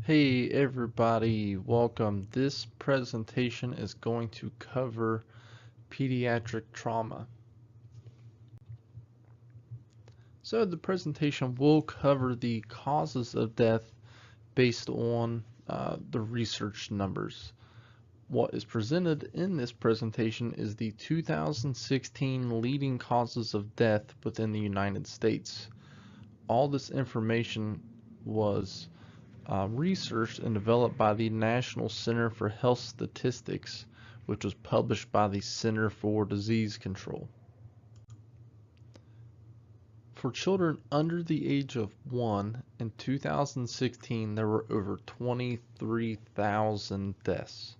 Hey everybody, welcome. This presentation is going to cover pediatric trauma. So the presentation will cover the causes of death based on the research numbers. What is presented in this presentation is the 2016 leading causes of death within the United States. All this information was researched and developed by the National Center for Health Statistics, which was published by the Center for Disease Control. For children under the age of 1 in 2016, there were over 23,000 deaths.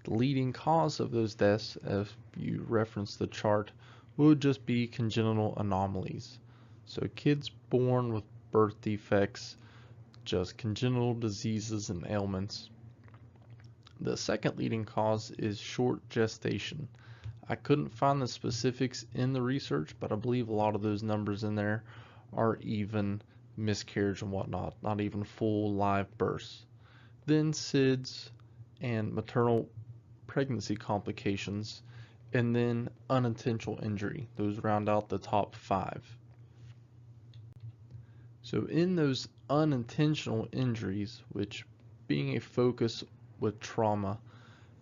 The leading cause of those deaths, if you reference the chart, would just be congenital anomalies. So kids born with birth defects, just congenital diseases and ailments. The second leading cause is short gestation. I couldn't find the specifics in the research, but I believe a lot of those numbers in there are even miscarriage and whatnot, not even full live births. Then SIDS and maternal pregnancy complications, and then unintentional injury. Those round out the top 5. So in those unintentional injuries, which being a focus with trauma,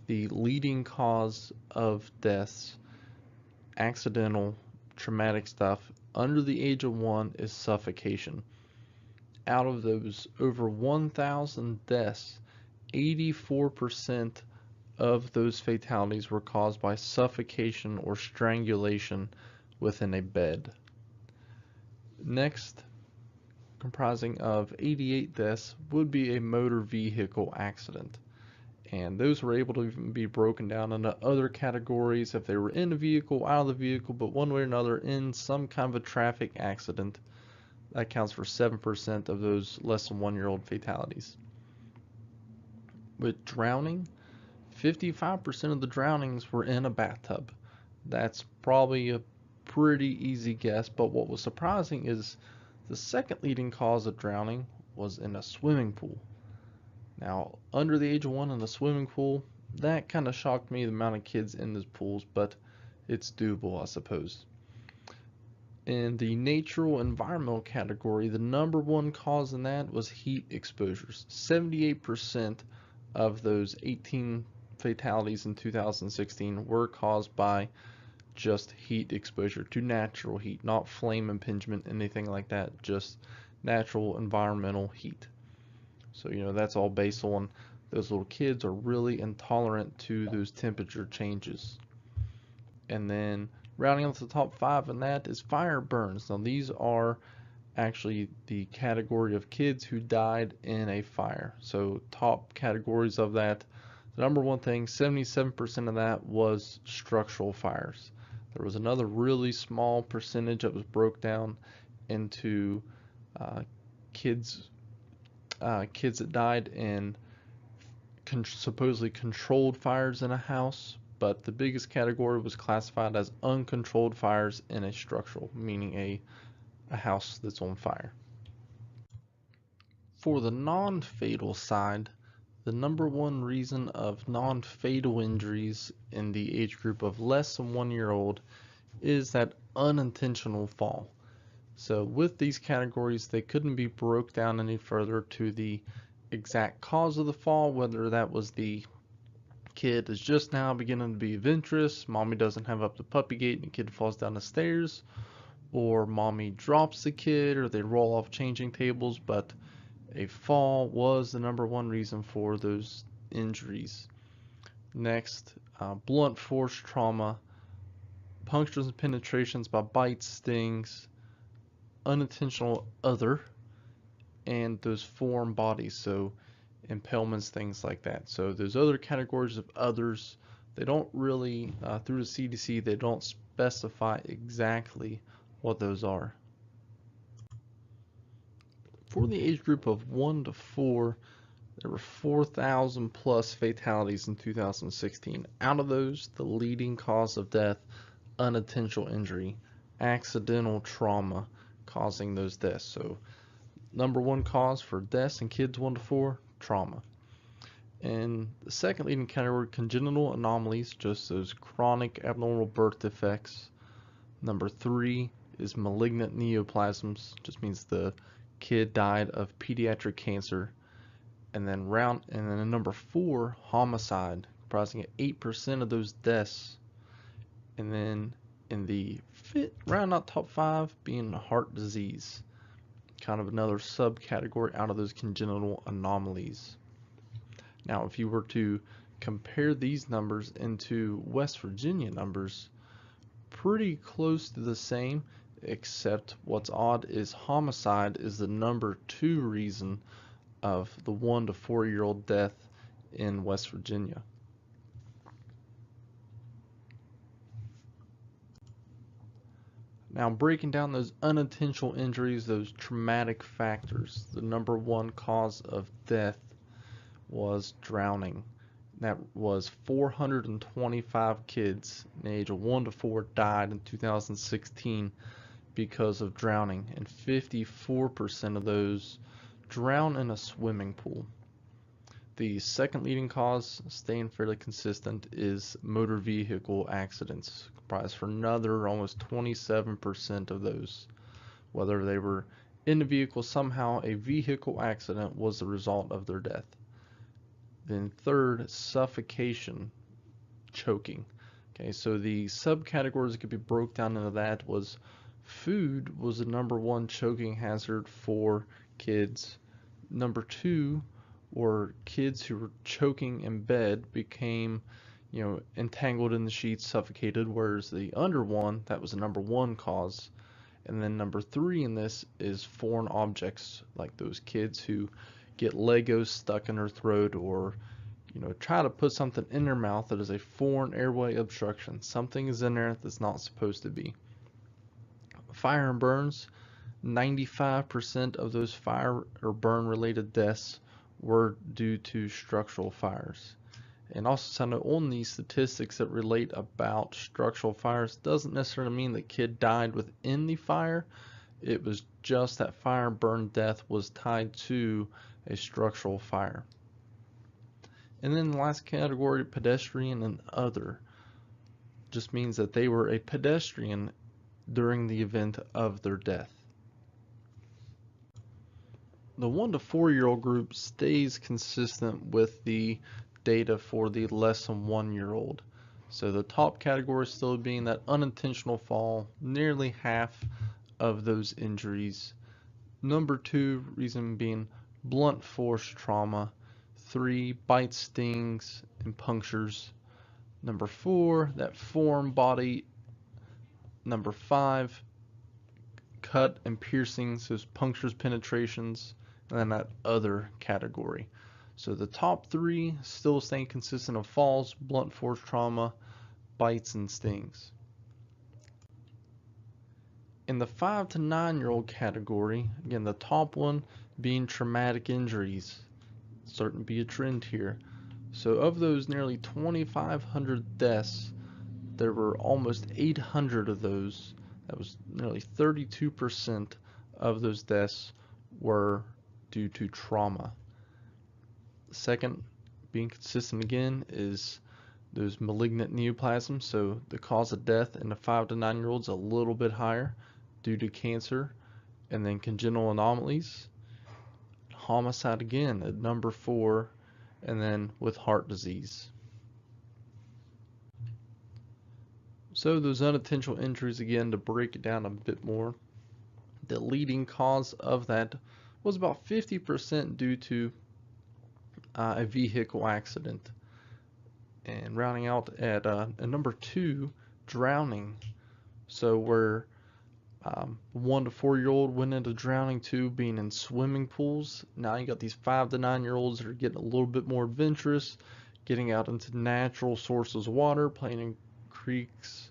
the leading cause of deaths, accidental, traumatic stuff, under the age of 1 is suffocation. Out of those over 1,000 deaths, 84% of those fatalities were caused by suffocation or strangulation within a bed. Next, comprising of 88 deaths, would be a motor vehicle accident. And those were able to even be broken down into other categories if they were in a vehicle, out of the vehicle, but one way or another in some kind of a traffic accident. That accounts for 7% of those less than 1-year-old fatalities. With drowning, 55% of the drownings were in a bathtub. That's probably a pretty easy guess, but what was surprising is the second leading cause of drowning was in a swimming pool. Now, under the age of 1 in a swimming pool, that kind of shocked me, the amount of kids in those pools, but it's doable, I suppose. In the natural environmental category, the number 1 cause in that was heat exposures. 78% of those 18 fatalities in 2016 were caused by just heat exposure to natural heat, not flame impingement, anything like that, just natural environmental heat. So, that's all based on those little kids are really intolerant to those temperature changes. And then rounding out the top 5 in that is fire burns. Now, these are actually the category of kids who died in a fire. So, top categories of that, the number 1 thing, 77% of that was structural fires. There was another really small percentage that was broke down into kids that died in supposedly controlled fires in a house, but the biggest category was classified as uncontrolled fires in a structural, meaning a house that's on fire. For the non-fatal side, the number 1 reason of non-fatal injuries in the age group of less than 1-year-old is that unintentional fall. So with these categories, they couldn't be broke down any further to the exact cause of the fall, whether that was the kid is just now beginning to be adventurous, mommy doesn't have up the puppy gate and the kid falls down the stairs, or mommy drops the kid, or they roll off changing tables, but a fall was the number 1 reason for those injuries. Next, blunt force trauma, punctures and penetrations by bites, stings, unintentional other, and those foreign bodies, so impalements, things like that. So those other categories of others, they don't really, through the CDC, they don't specify exactly what those are. For the age group of 1 to 4, there were 4,000 plus fatalities in 2016. Out of those, the leading cause of death, unintentional injury, accidental trauma causing those deaths. So number 1 cause for deaths in kids 1 to 4, trauma. And the second leading category, congenital anomalies, just those chronic abnormal birth defects. Number 3 is malignant neoplasms, just means the kid died of pediatric cancer. And then number 4, homicide, comprising 8% of those deaths. And then in the round out top 5 being heart disease, kind of another subcategory out of those congenital anomalies. Now, if you were to compare these numbers into West Virginia numbers, pretty close to the same, except what's odd is homicide is the number 2 reason of the 1 to 4-year-old death in West Virginia. Now, breaking down those unintentional injuries, those traumatic factors, the number 1 cause of death was drowning. That was 425 kids in the age of 1 to 4 died in 2016 because of drowning, and 54% of those drown in a swimming pool. The second leading cause, staying fairly consistent, is motor vehicle accidents, comprised for another almost 27% of those. Whether they were in the vehicle, somehow a vehicle accident was the result of their death. Then third, suffocation, choking. Okay, so the subcategories that could be broke down into that was food was the number 1 choking hazard for kids. Number 2 were kids who were choking in bed became, entangled in the sheets, suffocated, whereas the under one, that was the number 1 cause. And then number 3 in this is foreign objects, like those kids who get Legos stuck in their throat, or try to put something in their mouth that is a foreign airway obstruction. Something is in there that's not supposed to be. Fire and burns, 95% of those fire or burn related deaths were due to structural fires. And also, so on these statistics that relate about structural fires, doesn't necessarily mean the kid died within the fire. It was just that fire and burn death was tied to a structural fire. And then the last category, pedestrian and other, just means that they were a pedestrian during the event of their death. The 1 to 4-year-old group stays consistent with the data for the less than 1-year-old. So the top category still being that unintentional fall, nearly half of those injuries. Number 2 reason being blunt force trauma. 3, bites, stings, and punctures. Number 4, that foreign body. Number 5, cut and piercings, those punctures, penetrations, and then that other category. So the top 3 still staying consistent of falls, blunt force trauma, bites, and stings. In the 5 to 9-year-old category, again, the top one being traumatic injuries. Starting to be a trend here. So of those nearly 2,500 deaths, there were almost 800 of those. That was nearly 32% of those deaths were due to trauma. Second, being consistent again, is those malignant neoplasms. So the cause of death in the 5 to 9-year-olds a little bit higher due to cancer, and then congenital anomalies. Homicide again at number 4, and then with heart disease. So those unintentional injuries, again, to break it down a bit more, the leading cause of that was about 50% due to a vehicle accident. And rounding out at number 2, drowning. So where 1 to 4-year-old went into drowning, 2 being in swimming pools. Now you got these 5 to 9-year-olds that are getting a little bit more adventurous, getting out into natural sources of water, playing in creeks,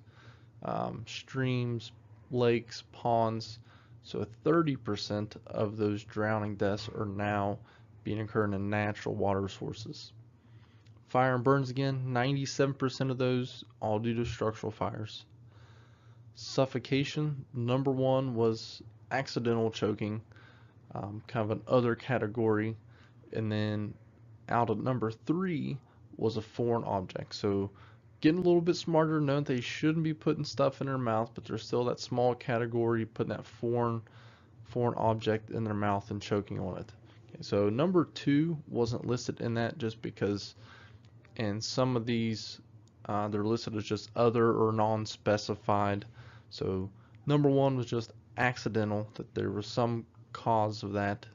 streams, lakes, ponds. So 30% of those drowning deaths are now being occurring in natural water sources. Fire and burns again, 97% of those all due to structural fires. Suffocation, number 1 was accidental choking, kind of an other category, And then out of number 3 was a foreign object. So getting a little bit smarter, knowing they shouldn't be putting stuff in their mouth, but there's still that small category, putting that foreign object in their mouth and choking on it. Okay, so number 2 wasn't listed in that just because, and some of these they're listed as just other or non-specified. So number 1 was just accidental, that there was some cause of that,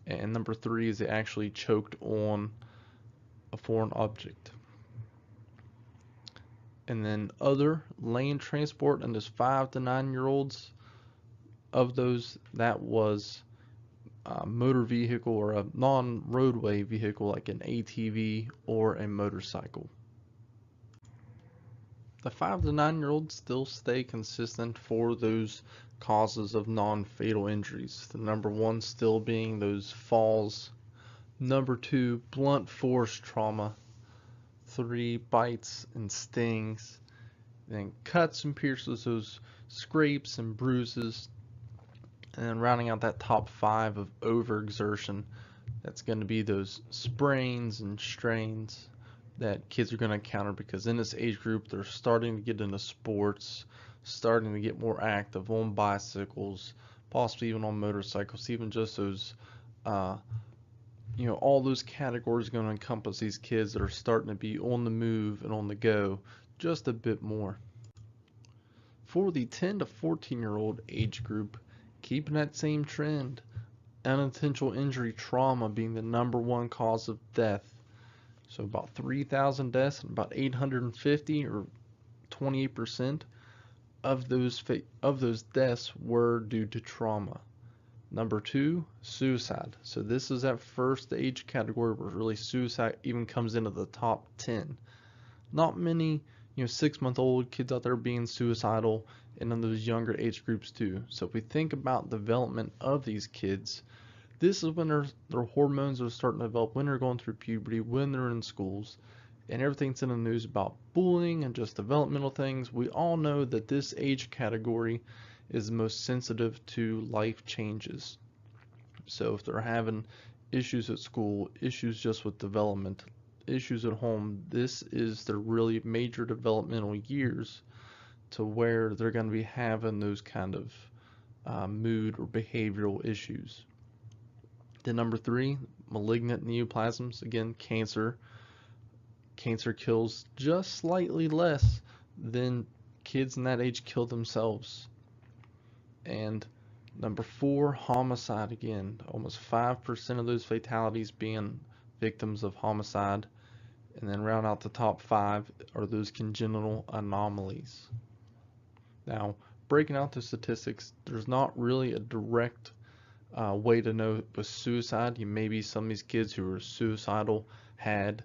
and number 3 is they actually choked on a foreign object. And then other land transport, and there's 5 to 9-year-olds. Of those, that was a motor vehicle or a non-roadway vehicle like an ATV or a motorcycle. The 5 to 9-year-olds still stay consistent for those causes of non-fatal injuries. The number 1 still being those falls. Number 2, blunt force trauma. 3, bites and stings. Then cuts and pierces, those scrapes and bruises. And then rounding out that top 5 of overexertion, that's going to be those sprains and strains that kids are going to encounter, because in this age group they're starting to get into sports, starting to get more active on bicycles, possibly even on motorcycles, even just those all those categories are going to encompass these kids that are starting to be on the move and on the go just a bit more. For the 10 to 14-year-old age group, keeping that same trend, unintentional injury trauma being the number 1 cause of death. So about 3,000 deaths, and about 850 or 28% of those deaths were due to trauma. Number 2, suicide. So this is that first age category where really suicide even comes into the top 10. Not many 6-month-old kids out there being suicidal, and in those younger age groups too. So if we think about development of these kids, this is when their hormones are starting to develop, when they're going through puberty, when they're in schools, and everything's in the news about bullying and just developmental things. We all know that this age category is the most sensitive to life changes. So if they're having issues at school, issues just with development, issues at home, this is their really major developmental years, to where they're going to be having those kind of mood or behavioral issues. Then number 3, malignant neoplasms. Again, cancer. Cancer kills just slightly less than kids in that age kill themselves. And number 4, homicide. Again, almost 5% of those fatalities being victims of homicide. And then round out the top 5 are those congenital anomalies. Now, breaking out the statistics, there's not really a direct way to know with suicide. Maybe some of these kids who were suicidal had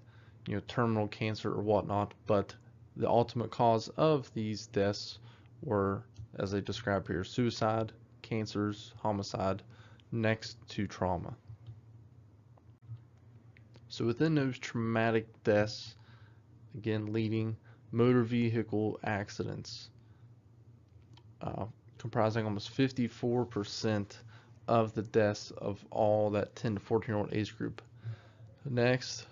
terminal cancer or whatnot, but the ultimate cause of these deaths were, as they describe here, suicide, cancers, homicide, next to trauma. So within those traumatic deaths, again leading motor vehicle accidents, comprising almost 54% of the deaths of all that 10 to 14-year-old age group. Next,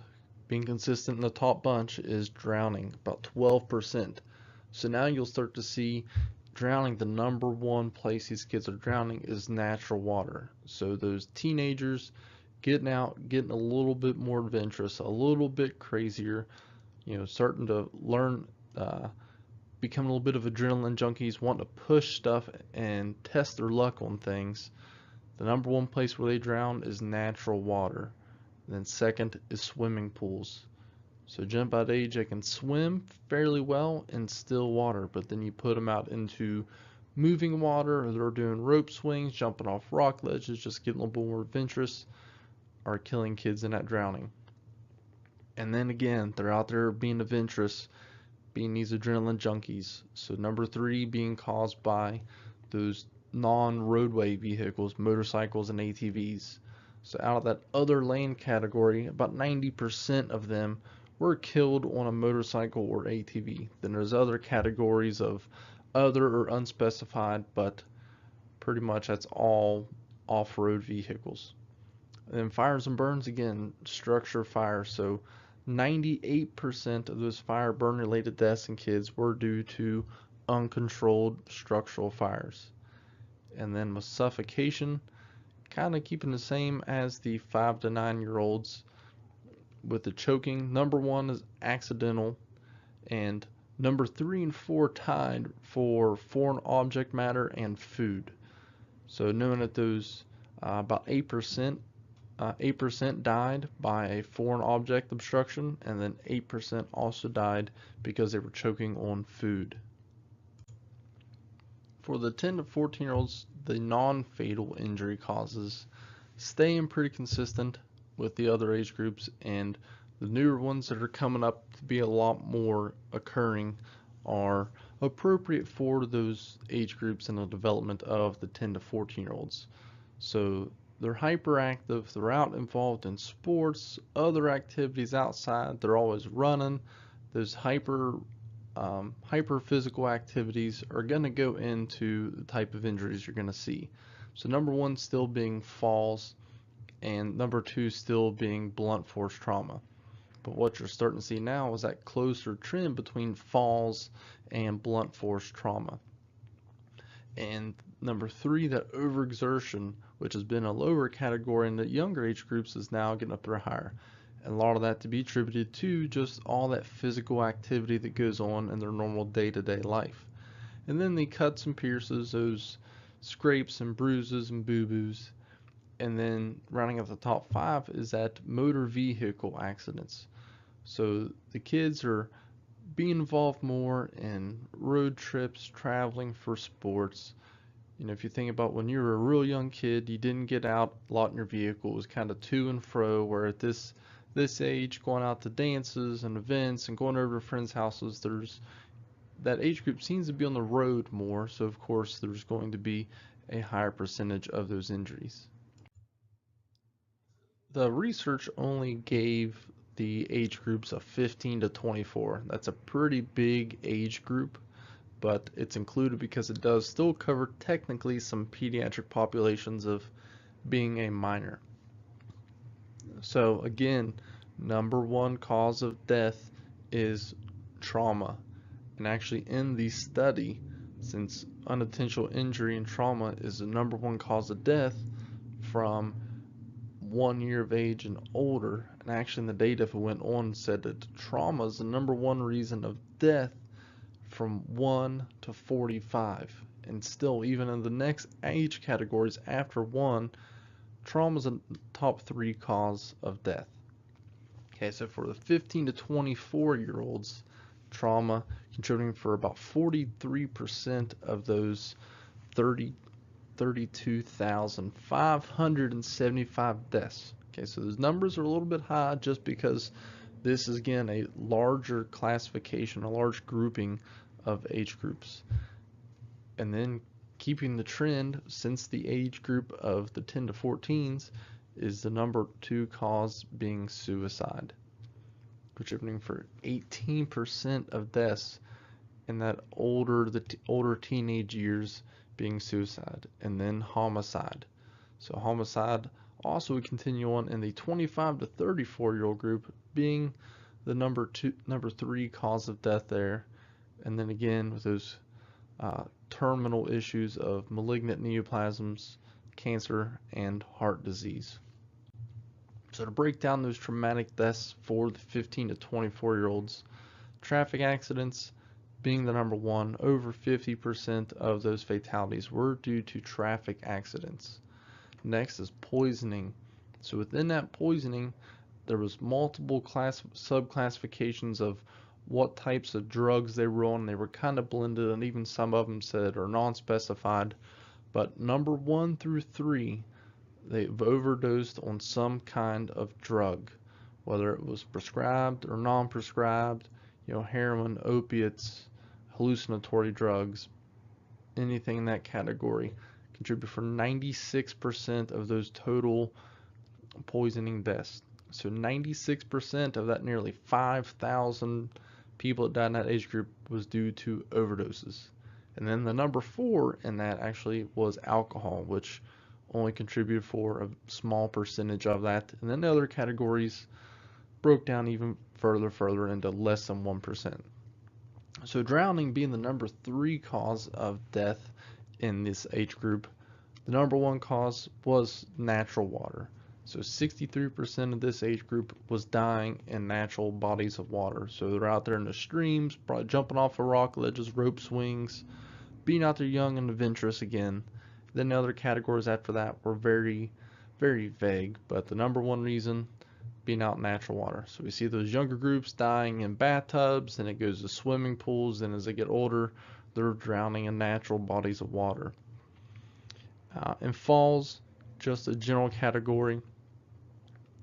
being consistent in the top bunch, is drowning, about 12%. So now you'll start to see drowning, the number 1 place these kids are drowning is natural water. So those teenagers getting out, getting a little bit more adventurous, a little bit crazier, starting to learn, become a little bit of adrenaline junkies, wanting to push stuff and test their luck on things. The number 1 place where they drown is natural water. And then second is swimming pools. So jump out age, they can swim fairly well in still water, but then you put them out into moving water, or they're doing rope swings, jumping off rock ledges, just getting a little bit more adventurous, are killing kids in that drowning. And then again, they're out there being adventurous, being these adrenaline junkies. So number 3 being caused by those non-roadway vehicles, motorcycles and ATVs. So out of that other lane category, about 90% of them were killed on a motorcycle or ATV. Then there's other categories of other or unspecified, but pretty much that's all off-road vehicles. And fires and burns, again, structure fire. So 98% of those fire burn related deaths in kids were due to uncontrolled structural fires. And then with suffocation, kind of keeping the same as the 5 to 9 year olds. With the choking, number one is accidental, and number 3 and 4 tied for foreign object matter and food. So knowing that those about 8% died by a foreign object obstruction, and then 8% also died because they were choking on food. For the 10 to 14 year olds, the non-fatal injury causes staying pretty consistent with the other age groups, and the newer ones that are coming up to be a lot more occurring are appropriate for those age groups in the development of the 10 to 14 year olds. So they're hyperactive, they're out involved in sports, other activities outside, they're always running. Those hyper physical activities are going to go into the type of injuries you're going to see. So number one still being falls, and number two still being blunt force trauma. But what you're starting to see now is that closer trend between falls and blunt force trauma. And number three, that overexertion, which has been a lower category in the younger age groups, is now getting up there higher. And a lot of that to be attributed to just all that physical activity that goes on in their normal day-to-day life. And then the cuts and pierces, those scrapes and bruises and boo-boos. And then rounding up the top five is that motor vehicle accidents. So the kids are being involved more in road trips, traveling for sports. You know, if you think about when you were a real young kid, you didn't get out a lot in your vehicle. It was kind of to and fro, where at this age, going out to dances and events and going over to friends' houses, there's that age group seems to be on the road more, so of course there's going to be a higher percentage of those injuries. The research only gave the age groups of 15 to 24. That's a pretty big age group, but it's included because it does still cover technically some pediatric populations of being a minor. So again, number one cause of death is trauma. And actually in the study, since unintentional injury and trauma is the number one cause of death from 1 year of age and older, and actually in the data, if it went on, said that trauma is the number one reason of death from 1 to 45. And still, even in the next age categories after 1, trauma is a top 3 cause of death. Okay, so for the 15 to 24 year olds, trauma contributing for about 43% of those 32,575 deaths. Okay, so those numbers are a little bit high just because this is, again, a larger classification, a large grouping of age groups. And then keeping the trend since the age group of the 10 to 14s is the number 2 cause being suicide, contributing for 18% of deaths in that older teenage years being suicide, and then homicide. So homicide also would continue on in the 25 to 34 year old group, being the number 3 cause of death there. And then again with those terminal issues of malignant neoplasms, cancer, and heart disease. So to break down those traumatic deaths for the 15 to 24 year olds, traffic accidents being the number one, over 50% of those fatalities were due to traffic accidents. Next is poisoning. So within that poisoning, there was multiple sub-classifications of what types of drugs they were on. They were kind of blended, and even some of them said are non-specified. But number 1 through 3, they've overdosed on some kind of drug, whether it was prescribed or non-prescribed, heroin, opiates, hallucinatory drugs, anything in that category, contribute for 96% of those total poisoning deaths. So 96% of that nearly 5,000 people that died in that age group was due to overdoses. And then the number 4 in that actually was alcohol, which only contributed for a small percentage of that. And then the other categories broke down even further into less than 1%. So drowning being the number 3 cause of death in this age group, the number 1 cause was natural water. So 63% of this age group was dying in natural bodies of water. So they're out there in the streams, probably jumping off of rock ledges, rope swings, being out there young and adventurous again. Then the other categories after that were very, very vague, but the number 1 reason being out in natural water. So we see those younger groups dying in bathtubs, then it goes to swimming pools, and as they get older, they're drowning in natural bodies of water. And falls, just a general category.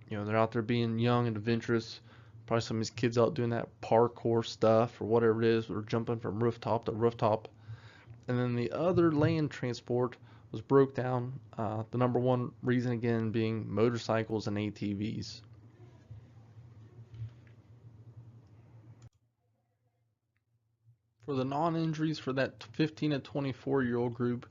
You know, they're out there being young and adventurous. Probably some of these kids out doing that parkour stuff or whatever it is, or jumping from rooftop to rooftop. And then the other land transport was broke down. The number 1 reason again being motorcycles and ATVs. For the non-injuries for that 15 to 24-year-old group,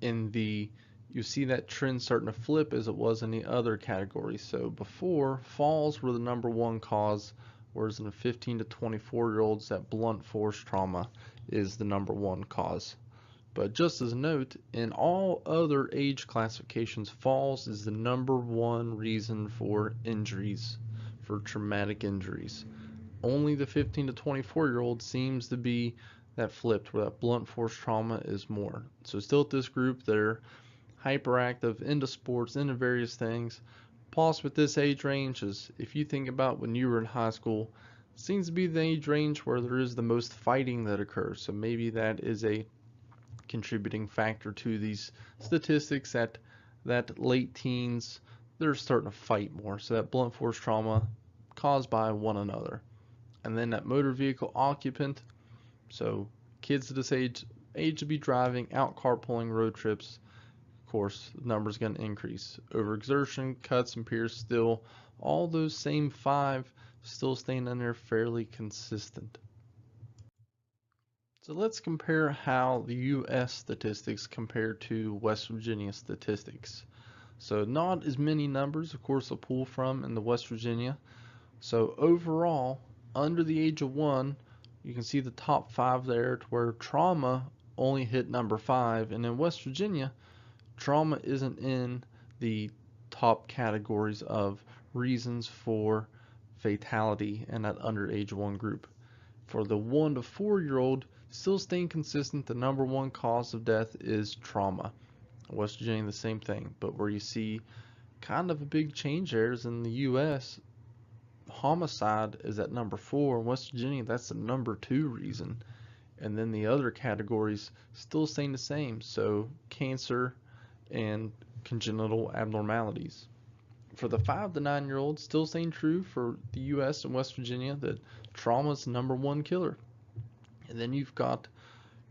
you see that trend starting to flip as it was in the other categories. So before, falls were the number 1 cause, whereas in the 15 to 24-year-olds, that blunt force trauma is the number 1 cause. But just as a note, in all other age classifications, falls is the number 1 reason for injuries, for traumatic injuries. Only the 15 to 24-year-old seems to be that flipped, where that blunt force trauma is more. So still at this group, they're hyperactive, into sports, into various things. Plus with this age range is, if you think about when you were in high school, seems to be the age range where there is the most fighting that occurs. So maybe that is a contributing factor to these statistics that late teens, they're starting to fight more. So that blunt force trauma caused by one another. And then that motor vehicle occupant, so kids at this age to be driving, out carpooling, road trips, of course the number's going to increase. Overexertion, cuts and pierce, still all those same 5 still staying in there fairly consistent. So let's compare how the US statistics compare to West Virginia statistics. So not as many numbers, of course, to pull from in the West Virginia. So overall, under the age of 1, you can see the top 5 there, to where trauma only hit number 5, and in West Virginia, trauma isn't in the top categories of reasons for fatality in that under age 1 group. For the 1 to 4-year-old, still staying consistent, the number 1 cause of death is trauma. West Virginia, the same thing, but where you see kind of a big change there is in the US, homicide is at number 4. In West Virginia, that's the number 2 reason. And then the other categories still staying the same. So cancer and congenital abnormalities. For the 5 to 9-year-olds, still staying true for the US and West Virginia that trauma is the number 1 killer. And then you've got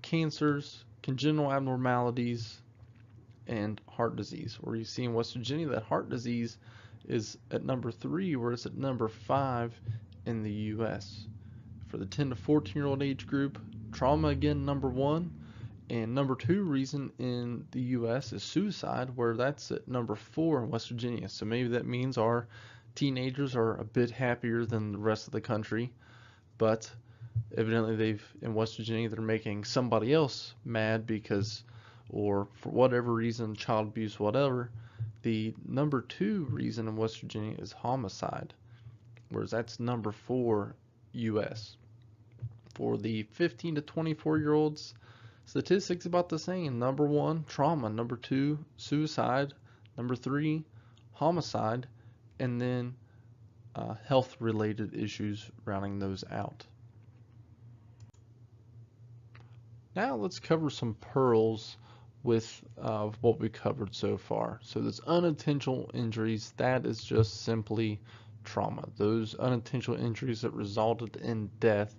cancers, congenital abnormalities, and heart disease, where you see in West Virginia that heart disease is at number 3, whereas at number 5 in the US. For the 10 to 14-year-old age group, trauma again number 1, and number 2 reason in the US is suicide, where that's at number 4 in West Virginia. So maybe that means our teenagers are a bit happier than the rest of the country, but evidently in West Virginia, they're making somebody else mad because, or for whatever reason, child abuse, whatever. The number 2 reason in West Virginia is homicide, whereas that's number 4 US. For the 15 to 24-year-olds, statistics about the same. Number 1, trauma. Number 2, suicide. Number 3, homicide. And then health-related issues rounding those out. Now let's cover some pearls with what we covered so far. So this unintentional injuries, that is just simply trauma. Those unintentional injuries that resulted in death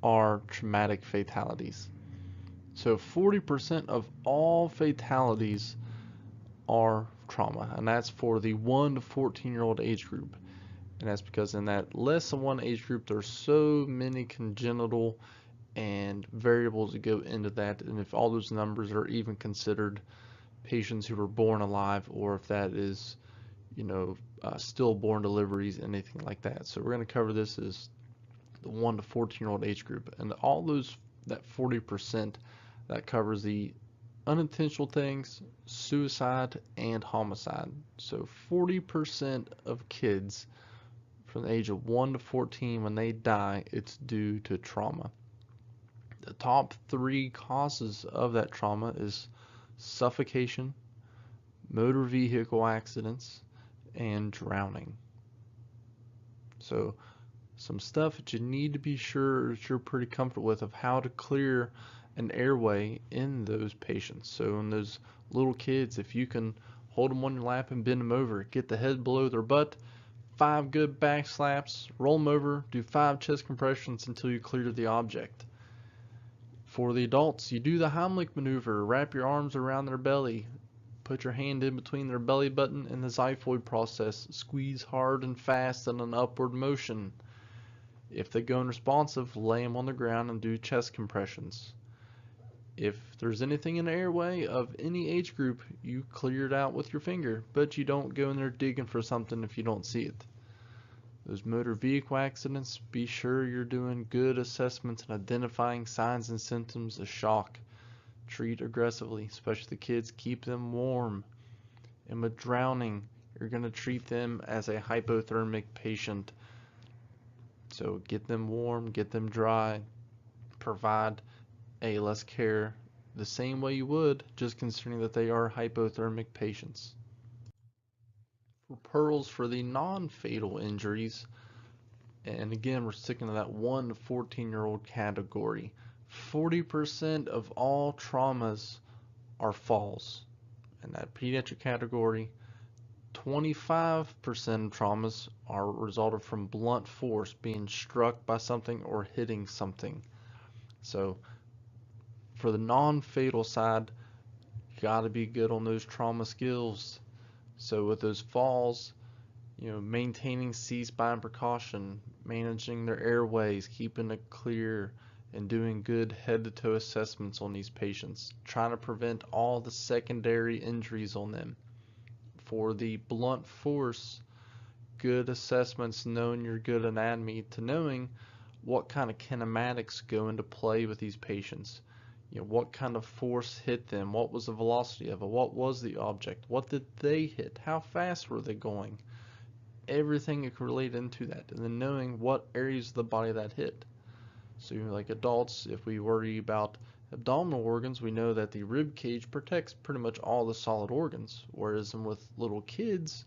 are traumatic fatalities. So 40% of all fatalities are trauma, and that's for the 1 to 14-year-old age group. And that's because in that less than 1 age group, there's so many congenital and variables that go into that, and if all those numbers are even considered, patients who were born alive, or if that is, stillborn deliveries, anything like that. So we're going to cover this as the 1 to 14-year-old age group, and all those, that 40%, that covers the unintentional things, suicide, and homicide. So 40% of kids from the age of 1 to 14, when they die, it's due to trauma. The top 3 causes of that trauma is suffocation, motor vehicle accidents, and drowning. So some stuff that you need to be sure that you're pretty comfortable with, of how to clear an airway in those patients. So in those little kids, if you can hold them on your lap and bend them over, get the head below their butt, 5 good back slaps, roll them over, do 5 chest compressions until you clear the object. For the adults, you do the Heimlich maneuver, wrap your arms around their belly, put your hand in between their belly button and the xiphoid process, squeeze hard and fast in an upward motion. If they go unresponsive, lay them on the ground and do chest compressions. If there's anything in the airway of any age group, you clear it out with your finger, but you don't go in there digging for something if you don't see it. Those motor vehicle accidents, be sure you're doing good assessments and identifying signs and symptoms of shock. Treat aggressively, especially the kids, keep them warm. And with drowning, you're going to treat them as a hypothermic patient. So get them warm, get them dry, provide ALS care the same way you would, just considering that they are hypothermic patients. For pearls for the non-fatal injuries, and again we're sticking to that 1 to 14-year-old category, 40% of all traumas are falls. In that pediatric category, 25% of traumas are resulted from blunt force, being struck by something or hitting something. So for the non-fatal side, you got to be good on those trauma skills. So with those falls, maintaining C-spine precaution, managing their airways, keeping it clear, and doing good head-to-toe assessments on these patients, trying to prevent all the secondary injuries on them. For the blunt force, good assessments, knowing your good anatomy, to knowing what kind of kinematics go into play with these patients. What kind of force hit them, what was the velocity of it, what was the object, what did they hit, how fast were they going, everything that can relate into that, and then knowing what areas of the body that hit. So like adults, if we worry about abdominal organs, we know that the rib cage protects pretty much all the solid organs, whereas with little kids,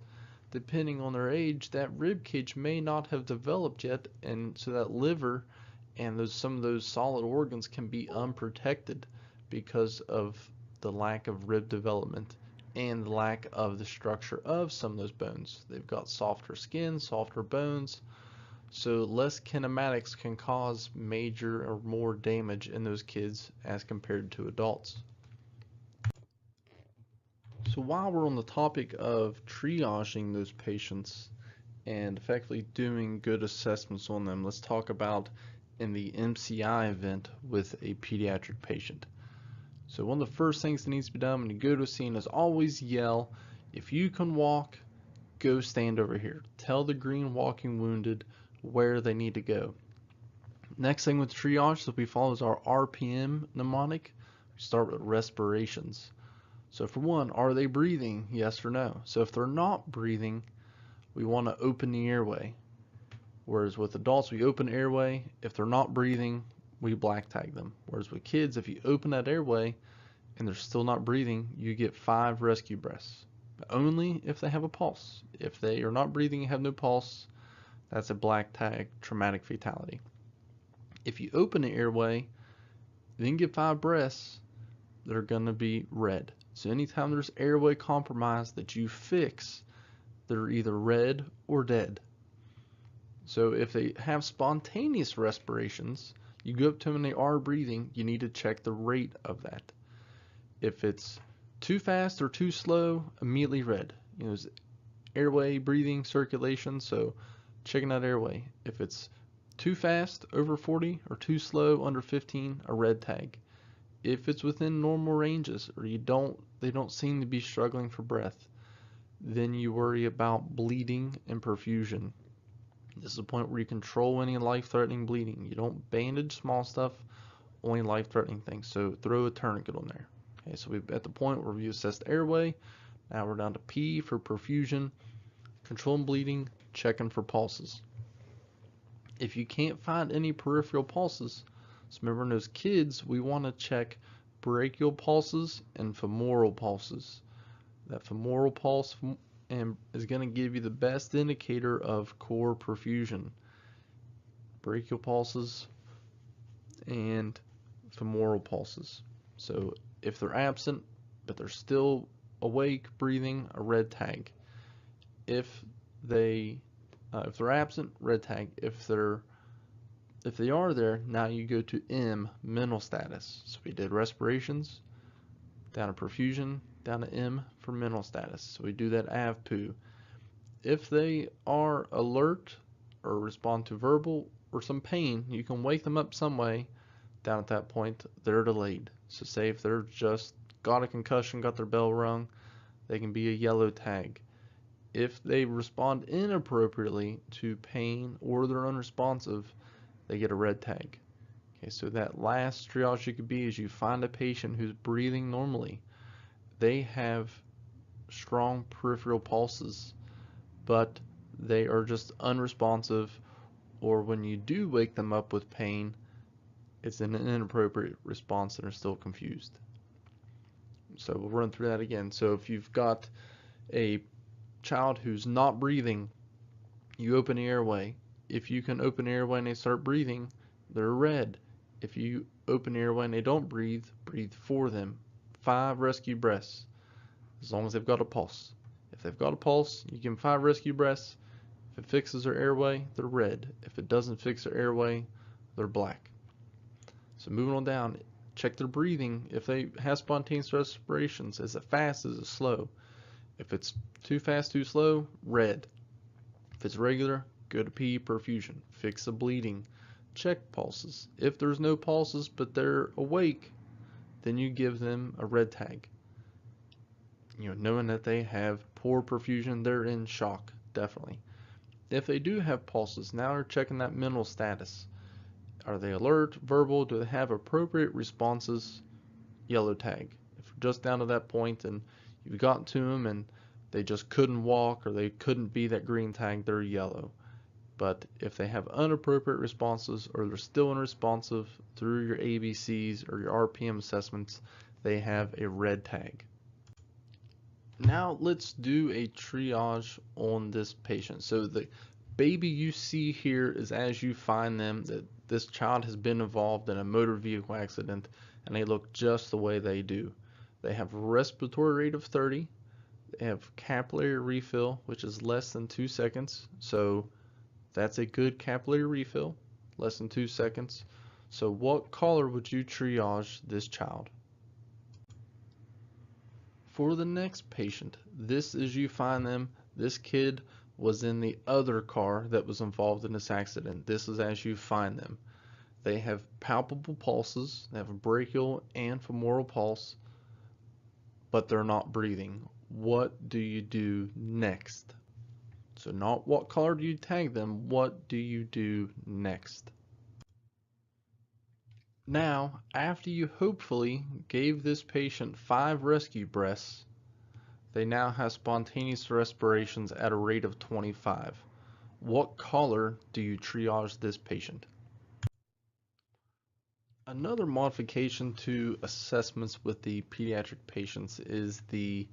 depending on their age, that rib cage may not have developed yet, and so that liver and some of those solid organs can be unprotected because of the lack of rib development and the lack of the structure of some of those bones. They've got softer skin, softer bones, so less kinematics can cause major or more damage in those kids as compared to adults. So while we're on the topic of triaging those patients and effectively doing good assessments on them, let's talk about in the MCI event with a pediatric patient. So one of the first things that needs to be done when you go to a scene is always yell, if you can walk, go stand over here. Tell the green walking wounded where they need to go. Next thing with triage that we follow is our RPM mnemonic. We start with respirations. So for one, are they breathing? Yes or no. So if they're not breathing, we want to open the airway. Whereas with adults, we open airway. If they're not breathing, we black tag them. Whereas with kids, if you open that airway and they're still not breathing, you get 5 rescue breaths. But only if they have a pulse. If they are not breathing and have no pulse, that's a black tag, traumatic fatality. If you open the airway, then get 5 breaths, they're going to be red. So anytime there's airway compromise that you fix, they're either red or dead. So if they have spontaneous respirations, you go up to them and they are breathing, you need to check the rate of that. If it's too fast or too slow, immediately red. There's airway, breathing, circulation, so checking that airway. If it's too fast, over 40, or too slow, under 15, a red tag. If it's within normal ranges, or they don't seem to be struggling for breath, then you worry about bleeding and perfusion. This is a point where you control any life-threatening bleeding. You don't bandage small stuff, only life-threatening things. So throw a tourniquet on there. Okay, so we're at the point where we assessed airway. Now we're down to P for perfusion, controlling bleeding, checking for pulses. If you can't find any peripheral pulses, so remember in those kids, we want to check brachial pulses and femoral pulses. That femoral pulse is going to give you the best indicator of core perfusion. Brachial pulses and femoral pulses. So if they're absent, but they're still awake, breathing, a red tag. If they're absent, red tag. If they are there, now you go to M, mental status. So we did respirations, down to perfusion, down to M for mental status. So we do that AVPU. If they are alert or respond to verbal or some pain, you can wake them up some way. Down at that point, they're delayed. So say if they're just got a concussion, got their bell rung, they can be a yellow tag. If they respond inappropriately to pain or they're unresponsive, they get a red tag. Okay, so that last triage you could be is you find a patient who's breathing normally. They have strong peripheral pulses, but they are just unresponsive, or when you do wake them up with pain, it's an inappropriate response and they're still confused. So we'll run through that again. So if you've got a child who's not breathing, you open the airway. If you can open the airway and they start breathing, they're red. If you open the airway and they don't breathe, breathe for them. 5 rescue breaths, as long as they've got a pulse. If they've got a pulse, you give them 5 rescue breaths. If it fixes their airway, they're red. If it doesn't fix their airway, they're black. So moving on down, check their breathing. If they have spontaneous respirations, is it fast, is it slow? If it's too fast, too slow, red. If it's regular, go to P, perfusion. Fix the bleeding. Check pulses. If there's no pulses but they're awake, then you give them a red tag. Knowing that they have poor perfusion, they're in shock, definitely. If they do have pulses, now we're checking that mental status. Are they alert, verbal, do they have appropriate responses? Yellow tag. If we're just down to that point and you've gotten to them and they just couldn't walk or they couldn't be that green tag, they're yellow. But if they have inappropriate responses or they're still unresponsive through your ABCs or your RPM assessments, they have a red tag. Now let's do a triage on this patient. So the baby you see here is as you find them that this child has been involved in a motor vehicle accident and they look just the way they do. They have a respiratory rate of 30. They have capillary refill, which is less than 2 seconds. So that's a good capillary refill, less than 2 seconds. So what color would you triage this child? For the next patient, this is you find them. This kid was in the other car that was involved in this accident. This is as you find them. They have palpable pulses. They have a brachial and femoral pulse, but they're not breathing. What do you do next? So not what color do you tag them, what do you do next? Now, after you hopefully gave this patient 5 rescue breaths, they now have spontaneous respirations at a rate of 25. What color do you triage this patient? Another modification to assessments with the pediatric patients is the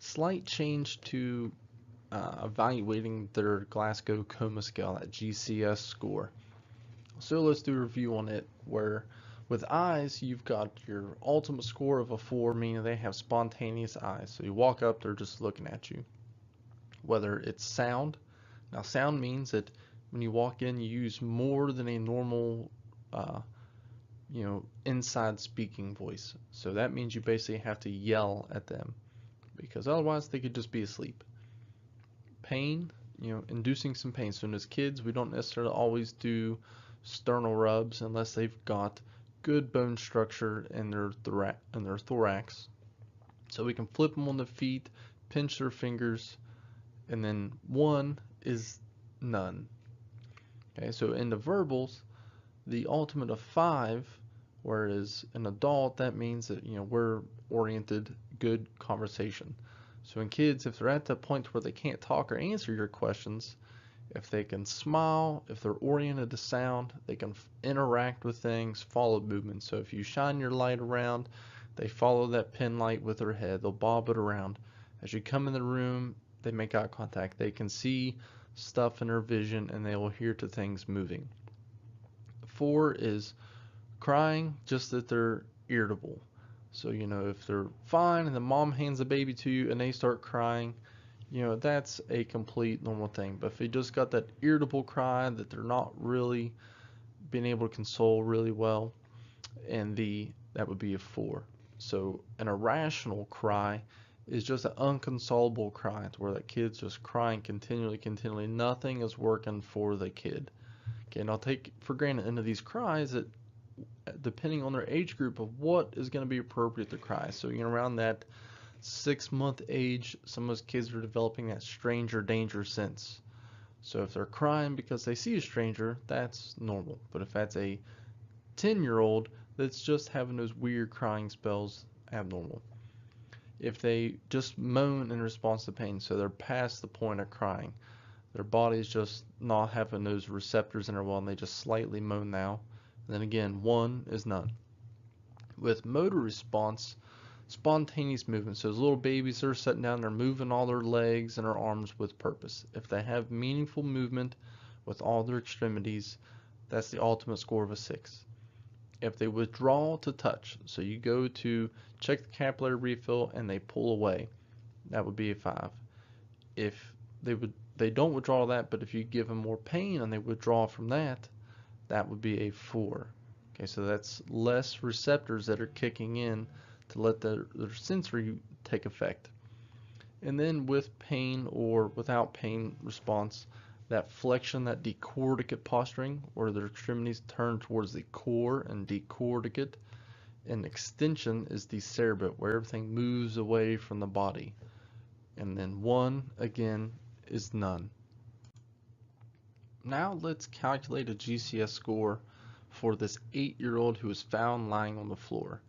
slight change to evaluating their Glasgow Coma Scale, that GCS score. So let's do a review on it, where with eyes, you've got your ultimate score of a 4, meaning they have spontaneous eyes. So you walk up, they're just looking at you. Whether it's sound, now sound means that when you walk in, you use more than a normal, inside speaking voice. So that means you basically have to yell at them, because otherwise they could just be asleep. Pain, inducing some pain. So as kids, we don't necessarily always do sternal rubs unless they've got good bone structure in their thorax. So we can flip them on the feet, pinch their fingers, and then 1 is none. Okay, so in the verbals, the ultimate of 5, whereas an adult, that means that we're oriented good conversation. So in kids, if they're at that point where they can't talk or answer your questions, if they can smile, if they're oriented to sound, they can interact with things, follow movement. So if you shine your light around, they follow that pin light with their head, they'll bob it around. As you come in the room, they make eye contact. They can see stuff in their vision, and they will hear to things moving. 4 is crying, just that they're irritable. So if they're fine and the mom hands the baby to you and they start crying, that's a complete normal thing. But if they just got that irritable cry that they're not really being able to console really well, and that would be a 4. So an irrational cry is just an unconsolable cry. It's where that kid's just crying continually. Nothing is working for the kid. Okay, and I'll take for granted into these cries that depending on their age group of what is going to be appropriate to cry. So around that 6-month age, some of those kids are developing that stranger danger sense. So if they're crying because they see a stranger, that's normal. But if that's a 10-year-old that's just having those weird crying spells, abnormal. If they just moan in response to pain, so they're past the point of crying, their body's just not having those receptors in their well, and they just slightly moan now. And then again, 1 is none. With motor response, spontaneous movement. So as little babies, they're sitting down, they're moving all their legs and their arms with purpose. If they have meaningful movement with all their extremities, that's the ultimate score of a 6. If they withdraw to touch, so you go to check the capillary refill and they pull away, that would be a 5. If they don't withdraw that, but if you give them more pain and they withdraw from that, that would be a 4. Okay, so that's less receptors that are kicking in to let their sensory take effect. And then with pain or without pain response, that flexion, that decorticate posturing, where their extremities turn towards the core and decorticate, and extension is the cerebit, where everything moves away from the body. And then 1, again, is none. Now let's calculate a GCS score for this 8-year-old who was found lying on the floor.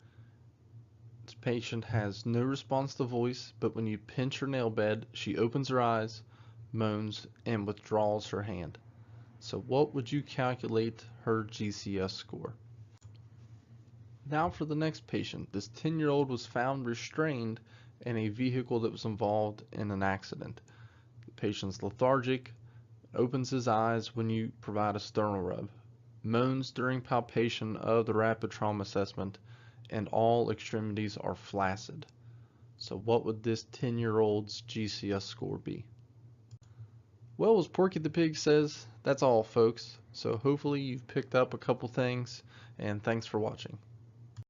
This patient has no response to voice, but when you pinch her nail bed, she opens her eyes, moans, and withdraws her hand. So what would you calculate her GCS score? Now for the next patient. This 10-year-old was found restrained in a vehicle that was involved in an accident. The patient's lethargic, opens his eyes when you provide a sternal rub, moans during palpation of the rapid trauma assessment, and all extremities are flaccid. So what would this 10-year-old's GCS score be? Well, as Porky the Pig says, that's all, folks. So hopefully you've picked up a couple things, and thanks for watching.